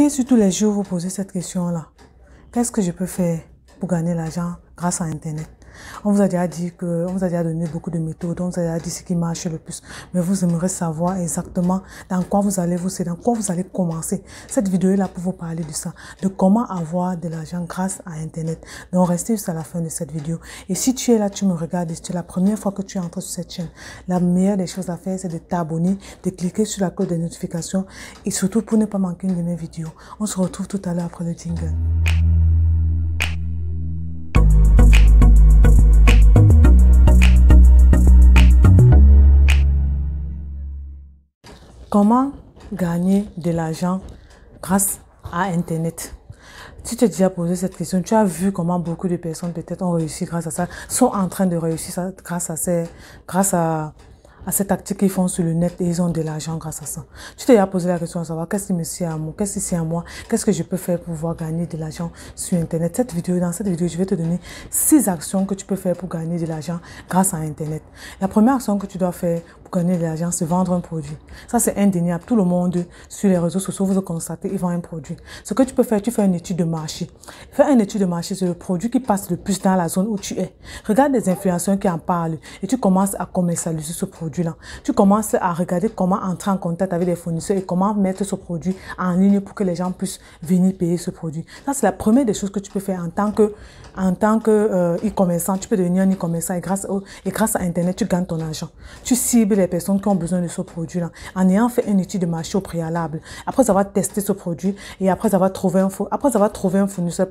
qui sur tous les jours vous posez cette question-là. Qu'est-ce que je peux faire pour gagner l'argent grâce à Internet? On vous a déjà dit que, on vous a déjà donné beaucoup de méthodes, on vous a déjà dit ce qui marche le plus. Mais vous aimeriez savoir exactement dans quoi vous allez dans quoi vous allez commencer. Cette vidéo est là pour vous parler de ça, de comment avoir de l'argent grâce à Internet. Donc restez jusqu'à la fin de cette vidéo. Et si tu es là, tu me regardes et c'est la première fois que tu entres sur cette chaîne, la meilleure des choses à faire, c'est de t'abonner, de cliquer sur la cloche de notification et surtout pour ne pas manquer une de mes vidéos. On se retrouve tout à l'heure après le jingle. Comment gagner de l'argent grâce à Internet? Si tu t'es déjà posé cette question, tu as vu comment beaucoup de personnes peut-être ont réussi grâce à ça, sont en train de réussir grâce à cette tactique qu'ils font sur le net et ils ont de l'argent grâce à ça. Tu t'es déjà posé la question de savoir qu'est-ce qui me sert à moi, qu'est-ce qui sert à moi, qu'est-ce que je peux faire pour pouvoir gagner de l'argent sur Internet. Dans cette vidéo, je vais te donner 6 actions que tu peux faire pour gagner de l'argent grâce à Internet. La première action que tu dois faire pour gagner de l'argent, c'est vendre un produit. Ça, c'est indéniable. Tout le monde sur les réseaux sociaux, vous constatez, ils vendent un produit. Ce que tu peux faire, tu fais une étude de marché. Fais une étude de marché sur le produit qui passe le plus dans la zone où tu es. Regarde des influenceurs qui en parlent et tu commences à commercialiser ce produit-là. Tu commences à regarder comment entrer en contact avec les fournisseurs et comment mettre ce produit en ligne pour que les gens puissent venir payer ce produit. Ça, c'est la première des choses que tu peux faire en tant que e-commerçant. Tu peux devenir un e-commerçant et grâce à Internet, tu gagnes ton argent. Tu cibles les personnes qui ont besoin de ce produit-là en ayant fait une étude de marché au préalable. Après avoir testé ce produit et après avoir trouvé un fournisseur,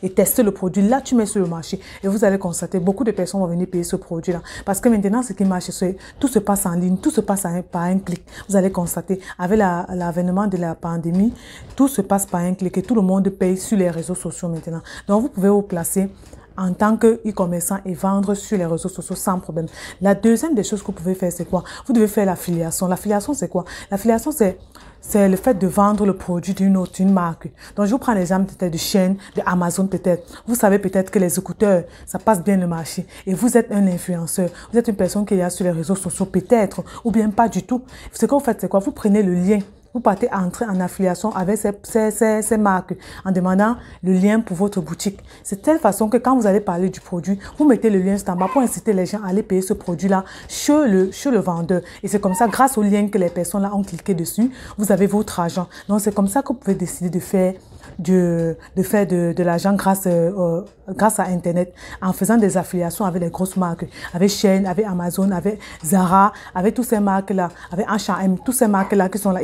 et testé le produit, là, tu mets sur le marché et vous allez constater beaucoup de personnes vont venir payer ce produit-là. Parce que maintenant, ce qui marche, c'est tout se passe en ligne, tout se passe par un clic. Vous allez constater, avec l'avènement de la pandémie, tout se passe par un clic et tout le monde paye sur les réseaux sociaux maintenant. Donc, vous pouvez vous placer en tant que e-commerçant et vendre sur les réseaux sociaux sans problème. La deuxième des choses que vous pouvez faire, c'est quoi? Vous devez faire l'affiliation. L'affiliation, c'est quoi? L'affiliation, c'est le fait de vendre le produit d'une marque. Donc, je vous prends l'exemple peut-être de Shein, de Amazon peut-être. Vous savez peut-être que les écouteurs, ça passe bien le marché. Et vous êtes un influenceur. Vous êtes une personne qui est sur les réseaux sociaux peut-être, ou bien pas du tout. Ce que vous faites, c'est quoi? Vous prenez le lien. Vous partez entrer en affiliation avec ces marques en demandant le lien pour votre boutique. C'est de telle façon que quand vous allez parler du produit, vous mettez le lien en bas pour inciter les gens à aller payer ce produit-là chez le vendeur. Et c'est comme ça, grâce au lien que les personnes là ont cliqué dessus, vous avez votre argent. Donc c'est comme ça que vous pouvez décider de faire de l'argent grâce à Internet en faisant des affiliations avec les grosses marques, avec Shein, avec Amazon, avec Zara, avec toutes ces marques-là, avec H&M, toutes ces marques-là qui sont là.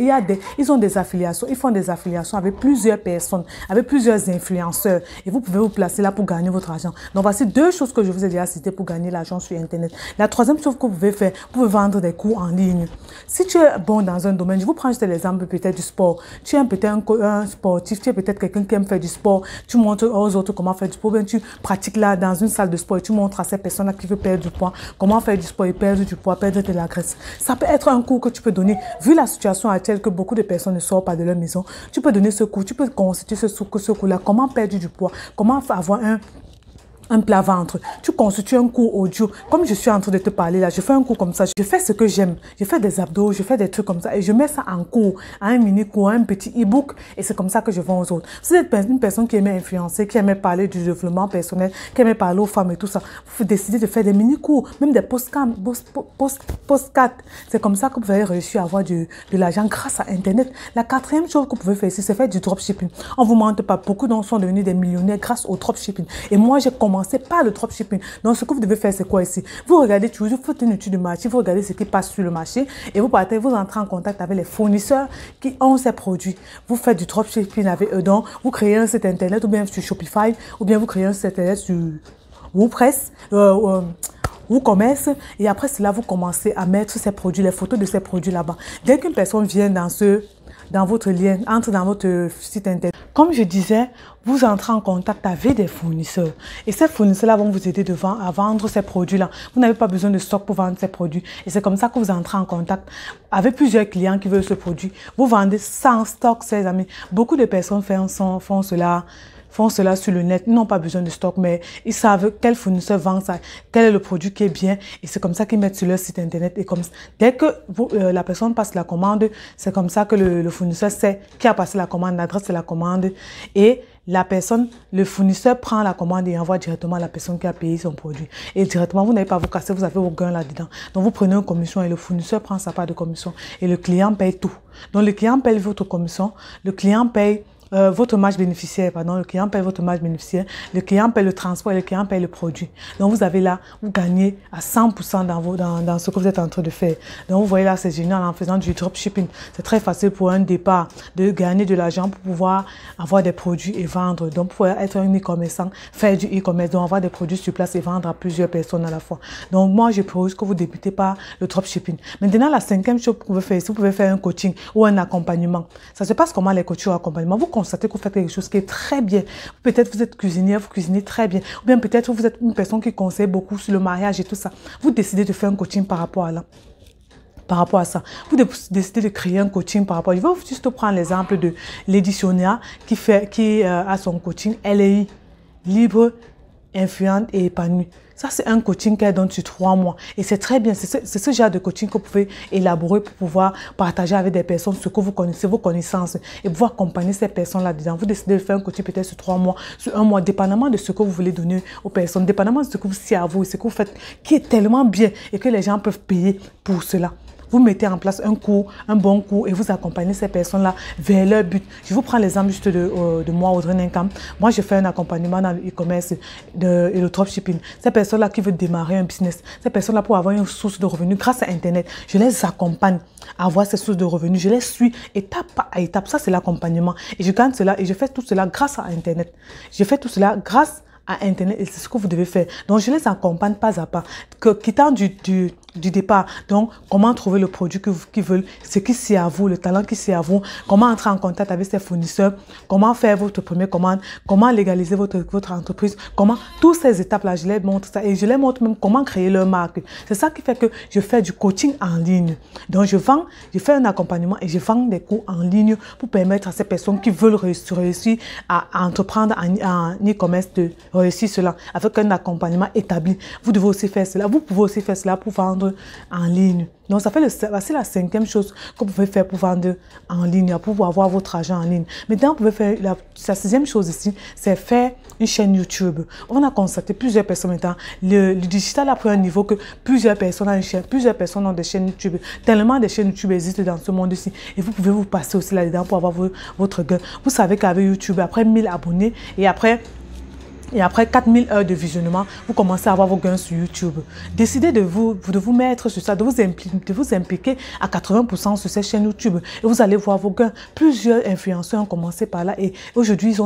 Ils ont des affiliations, ils font des affiliations avec plusieurs personnes, avec plusieurs influenceurs et vous pouvez vous placer là pour gagner votre argent. Donc voici 2 choses que je vous ai déjà citées pour gagner l'argent sur Internet. La troisième chose que vous pouvez faire, vous pouvez vendre des cours en ligne. Si tu es bon dans un domaine, je vous prends juste l'exemple peut-être du sport. Tu es peut-être un sportif, tu es peut-être quelqu'un qui aime faire du sport, tu montres aux autres comment faire du sport, bien tu pratiques là dans une salle de sport et tu montres à ces personnes-là qui veulent perdre du poids, comment faire du sport et perdre du poids, perdre de la graisse. Ça peut être un cours que tu peux donner, vu la situation actuelle que beaucoup de personnes ne sortent pas de leur maison, tu peux donner ce cours, tu peux constituer ce cours-là, comment perdre du poids, comment avoir un plat ventre. Tu constitues un cours audio. Comme je suis en train de te parler là, je fais un cours comme ça. Je fais ce que j'aime. Je fais des abdos, je fais des trucs comme ça. Et je mets ça en cours, à un mini-cours, à un petit e-book. Et c'est comme ça que je vends aux autres. Si vous êtes une personne qui aimait influencer, qui aimait parler du développement personnel, qui aimait parler aux femmes et tout ça, vous décidez de faire des mini-cours, même des postcards. C'est comme ça que vous allez réussir à avoir de l'argent grâce à Internet. La quatrième chose que vous pouvez faire ici, c'est faire du dropshipping. On vous mente pas. Beaucoup d'entre eux sont devenus des millionnaires grâce au dropshipping. Et moi, j'ai commencé par le dropshipping. Donc, ce que vous devez faire, c'est quoi ici? Vous regardez toujours, vous faites une étude de marché, vous regardez ce qui passe sur le marché et vous entrez en contact avec les fournisseurs qui ont ces produits. Vous faites du dropshipping avec eux. Donc, vous créez un site internet ou bien sur Shopify ou bien vous créez un site internet sur WordPress, WooCommerce et après cela, vous commencez à mettre ces produits, les photos de ces produits là-bas. Dès qu'une personne vient dans votre lien, entre dans votre site internet. Comme je disais, vous entrez en contact avec des fournisseurs. Et ces fournisseurs-là vont vous aider à vendre ces produits-là. Vous n'avez pas besoin de stock pour vendre ces produits. Et c'est comme ça que vous entrez en contact avec plusieurs clients qui veulent ce produit. Vous vendez sans stock, ces amis. Beaucoup de personnes font cela font cela sur le net. Ils n'ont pas besoin de stock, mais ils savent quel fournisseur vend ça, quel est le produit qui est bien. Et c'est comme ça qu'ils mettent sur leur site internet. Et comme dès que la personne passe la commande, c'est comme ça que le fournisseur sait qui a passé la commande, l'adresse de la commande. Et la personne, le fournisseur prend la commande et envoie directement à la personne qui a payé son produit. Et directement, vous n'avez pas à vous casser, vous avez vos gains là-dedans. Donc, vous prenez une commission et le fournisseur prend sa part de commission. Et le client paye tout. Donc, le client paye votre commission, le client paye votre marge bénéficiaire, pardon, le client paye votre marge bénéficiaire, le client paye le transport et le client paye le produit. Donc, vous avez là, vous gagnez à 100% dans ce que vous êtes en train de faire. Donc, vous voyez là, c'est génial en faisant du dropshipping. C'est très facile pour un départ de gagner de l'argent pour pouvoir avoir des produits et vendre. Donc, pour être un e-commerçant, faire du e-commerce, donc avoir des produits sur place et vendre à plusieurs personnes à la fois. Donc, moi, je propose que vous débutez par le dropshipping. Maintenant, la cinquième chose que vous pouvez faire, si vous pouvez faire un coaching ou un accompagnement. Ça se passe comment les coachings ou accompagnements? Vous constatez que vous faites quelque chose qui est très bien. Peut-être vous êtes cuisinière, vous cuisinez très bien. Ou bien peut-être vous êtes une personne qui conseille beaucoup sur le mariage et tout ça. Vous décidez de faire un coaching par rapport à ça. Vous décidez de créer un coaching par rapport. Je vais juste prendre l'exemple de l'éditionnaire qui a son coaching LAI, libre, influente et épanouie. Ça, c'est un coaching qu'elle donne sur 3 mois. Et c'est très bien. C'est ce genre de coaching que vous pouvez élaborer pour pouvoir partager avec des personnes ce que vous connaissez, vos connaissances, et pouvoir accompagner ces personnes là-dedans. Vous décidez de faire un coaching peut-être sur 3 mois, sur 1 mois, dépendamment de ce que vous voulez donner aux personnes, dépendamment de ce que vous savez à vous et ce que vous faites, qui est tellement bien et que les gens peuvent payer pour cela. Vous mettez en place un cours, un bon cours et vous accompagnez ces personnes-là vers leur but. Je vous prends l'exemple juste de moi, Audrey Ninkam. Moi, je fais un accompagnement dans le e-commerce et le dropshipping. Ces personnes-là qui veulent démarrer un business, ces personnes-là pour avoir une source de revenus grâce à Internet, je les accompagne à avoir ces sources de revenus. Je les suis étape par étape. Ça, c'est l'accompagnement. Et je gagne cela et je fais tout cela grâce à Internet. Je fais tout cela grâce à Internet et c'est ce que vous devez faire. Donc, je les accompagne pas à pas. Quittant du départ. Donc, comment trouver le produit qu'ils veulent, ce qui c'est à vous, le talent qui c'est à vous, comment entrer en contact avec ses fournisseurs, comment faire votre première commande, comment légaliser votre entreprise, comment, toutes ces étapes-là, je les montre ça et je les montre même comment créer leur marque. C'est ça qui fait que je fais du coaching en ligne. Donc, je fais un accompagnement et je vends des cours en ligne pour permettre à ces personnes qui veulent réussir à entreprendre en e-commerce de réussir cela avec un accompagnement établi. Vous devez aussi faire cela. Vous pouvez aussi faire cela pour vendre en ligne. Donc, c'est la cinquième chose que vous pouvez faire pour vendre en ligne, pour avoir votre argent en ligne. Maintenant, vous pouvez faire la sixième chose ici, c'est faire une chaîne YouTube. On a constaté plusieurs personnes maintenant, le digital a pris un niveau que plusieurs personnes ont des chaînes YouTube. Tellement de chaînes YouTube existent dans ce monde ici. Et vous pouvez vous passer aussi là-dedans pour avoir votre gain. Vous savez qu'avec YouTube, après 1000 abonnés et après 4000 heures de visionnement, vous commencez à avoir vos gains sur YouTube. Décidez de vous mettre sur ça, de vous impliquer à 80% sur cette chaîne YouTube. Et vous allez voir vos gains. Plusieurs influenceurs ont commencé par là et aujourd'hui, ils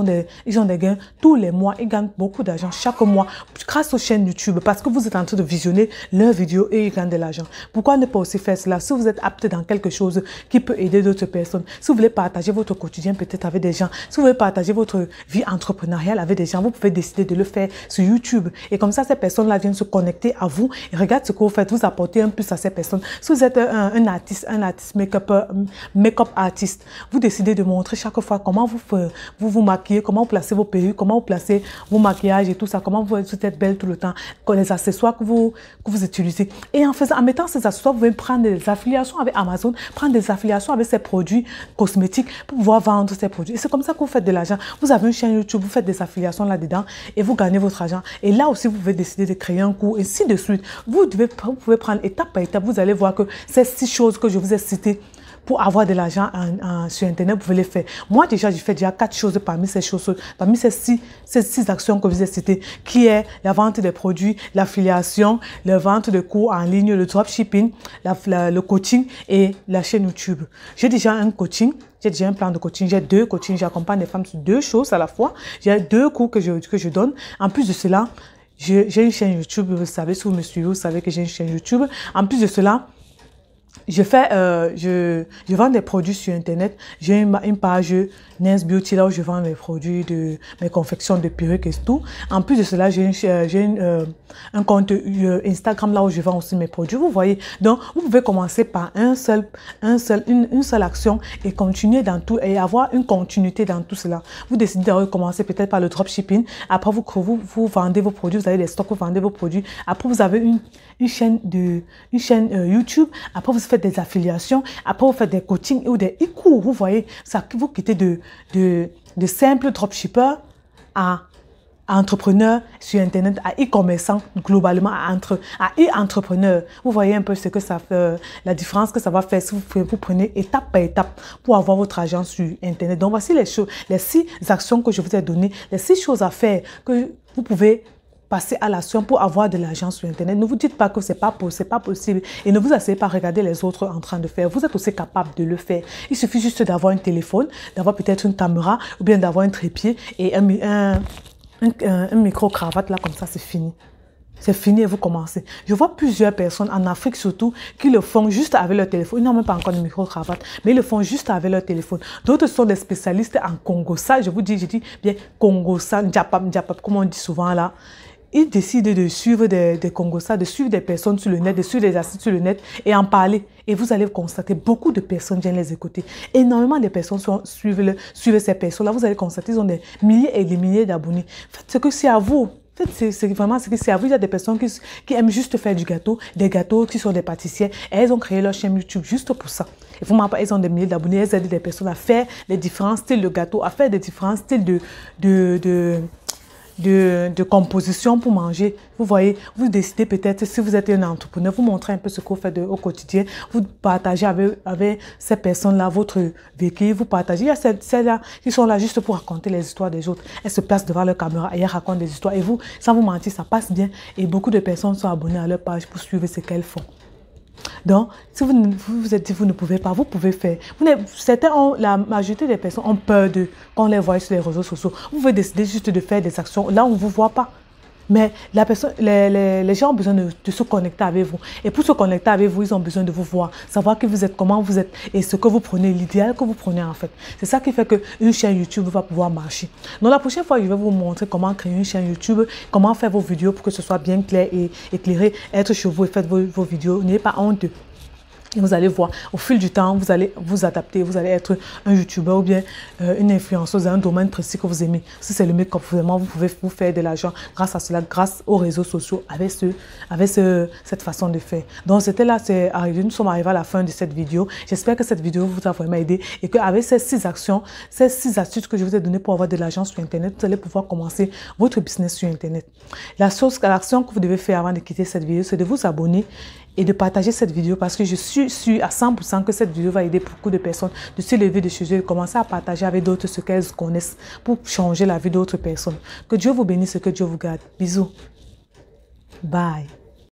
ont des gains tous les mois. Ils gagnent beaucoup d'argent chaque mois grâce aux chaînes YouTube parce que vous êtes en train de visionner leurs vidéos et ils gagnent de l'argent. Pourquoi ne pas aussi faire cela? Si vous êtes apte dans quelque chose qui peut aider d'autres personnes, si vous voulez partager votre quotidien peut-être avec des gens, si vous voulez partager votre vie entrepreneuriale avec des gens, vous pouvez décider de le faire sur YouTube. Et comme ça, ces personnes-là viennent se connecter à vous et regardent ce que vous faites. Vous apportez un plus à ces personnes. Si vous êtes un artiste make-up artiste, vous décidez de montrer chaque fois comment vous maquillez, comment vous placez vos perruques, comment vous placez vos maquillages et tout ça, comment vous êtes belle tout le temps, les accessoires que vous utilisez. Et en mettant ces accessoires, vous pouvez prendre des affiliations avec Amazon, prendre des affiliations avec ces produits cosmétiques pour pouvoir vendre ces produits. Et c'est comme ça que vous faites de l'argent. Vous avez une chaîne YouTube, vous faites des affiliations là-dedans et vous gagnez votre argent. Et là aussi, vous pouvez décider de créer un cours, et ainsi de suite. Vous pouvez prendre étape par étape. Vous allez voir que ces 6 choses que je vous ai citées pour avoir de l'argent sur Internet, vous pouvez les faire. Moi, déjà, j'ai fait déjà 4 choses parmi ces choses, parmi ces six actions que je vous ai citées, qui est la vente des produits, l'affiliation, la vente de cours en ligne, le dropshipping, le coaching et la chaîne YouTube. J'ai déjà un coaching. J'ai déjà un plan de coaching, j'ai 2 coachings, j'accompagne les femmes sur 2 choses à la fois. J'ai 2 cours que je donne. En plus de cela, j'ai une chaîne YouTube, vous savez, si vous me suivez, vous savez que j'ai une chaîne YouTube. En plus de cela, je vends des produits sur Internet. J'ai une page Nest Beauty là où je vends mes produits, mes confections de perruques et tout. En plus de cela, j'ai un compte Instagram là où je vends aussi mes produits. Vous voyez, donc vous pouvez commencer par une seule action et continuer dans tout et avoir une continuité dans tout cela. Vous décidez de commencer peut-être par le dropshipping. Après, vous vendez vos produits, vous avez des stocks, vous vendez vos produits. Après, vous avez une chaîne YouTube. Après, vous faites des affiliations. Après, vous faites des coachings ou des e-cours. Vous voyez, ça, vous quittez de simples dropshippers à entrepreneur sur Internet, à e-commerçant, globalement à e-entrepreneur. Vous voyez un peu ce que ça fait, la différence que ça va faire si vous prenez étape par étape pour avoir votre argent sur Internet. Donc, voici les 6 actions que je vous ai données, les 6 choses à faire que vous pouvez passer à l'action pour avoir de l'argent sur Internet. Ne vous dites pas que c'est pas possible et ne vous asseyez pas à regarder les autres en train de faire. Vous êtes aussi capable de le faire. Il suffit juste d'avoir un téléphone, d'avoir peut-être une caméra ou bien d'avoir un trépied et un micro-cravate là, comme ça, c'est fini. C'est fini et vous commencez. Je vois plusieurs personnes, en Afrique surtout, qui le font juste avec leur téléphone. Ils n'ont même pas encore de micro-cravate, mais ils le font juste avec leur téléphone. D'autres sont des spécialistes en Congo-ça. Je dis bien Congo-ça, Ndjapap, comme on dit souvent là. Ils décident de suivre des Congo-ça, de suivre des personnes sur le net, de suivre des artistes sur le net et en parler. Et vous allez constater, beaucoup de personnes viennent les écouter. Énormément de personnes suivent ces personnes-là. Vous allez constater, ils ont des milliers et des milliers d'abonnés. Faites ce que c'est à vous. C'est vraiment ce que c'est à vous. Il y a des personnes qui aiment juste faire du gâteau, des gâteaux qui sont des pâtissières. Et elles ont créé leur chaîne YouTube juste pour ça. Et vraiment, elles ont des milliers d'abonnés. Elles aident des personnes à faire des différents styles de gâteaux, à faire des différents styles de composition pour manger. Vous voyez, vous décidez peut-être, si vous êtes un entrepreneur, vous montrez un peu ce que vous faites au quotidien, vous partagez avec ces personnes-là votre vécu, vous partagez. Il y a celles-là qui sont là juste pour raconter les histoires des autres. Elles se placent devant leur caméra et elles racontent des histoires. Et vous, sans vous mentir, ça passe bien. Et beaucoup de personnes sont abonnées à leur page pour suivre ce qu'elles font. Donc, si vous vous êtes dit vous ne pouvez pas, vous pouvez faire. La majorité des personnes ont peur qu'on les voie sur les réseaux sociaux. Vous pouvez décider juste de faire des actions là où on ne vous voit pas. Mais les gens ont besoin de se connecter avec vous. Et pour se connecter avec vous, ils ont besoin de vous voir, savoir qui vous êtes, comment vous êtes et ce que vous prenez, l'idéal que vous prenez en fait. C'est ça qui fait qu'une chaîne YouTube va pouvoir marcher. Donc la prochaine fois, je vais vous montrer comment créer une chaîne YouTube, comment faire vos vidéos pour que ce soit bien clair et éclairé. Être chez vous et faites vos vidéos. N'ayez pas honte. Et vous allez voir, au fil du temps, vous allez vous adapter, vous allez être un youtubeur ou bien une influenceuse dans un domaine précis que vous aimez. Si c'est le make-up, vraiment, vous pouvez vous faire de l'argent grâce à cela, grâce aux réseaux sociaux, avec cette façon de faire. Donc, c'était là, nous sommes arrivés à la fin de cette vidéo. J'espère que cette vidéo vous a vraiment aidé et qu'avec ces 6 actions, ces 6 astuces que je vous ai données pour avoir de l'argent sur Internet, vous allez pouvoir commencer votre business sur Internet. L'action que vous devez faire avant de quitter cette vidéo, c'est de vous abonner et de partager cette vidéo parce que je suis sûre à 100% que cette vidéo va aider beaucoup de personnes de se lever de chez eux et commencer à partager avec d'autres ce qu'elles connaissent pour changer la vie d'autres personnes. Que Dieu vous bénisse et que Dieu vous garde. Bisous. Bye.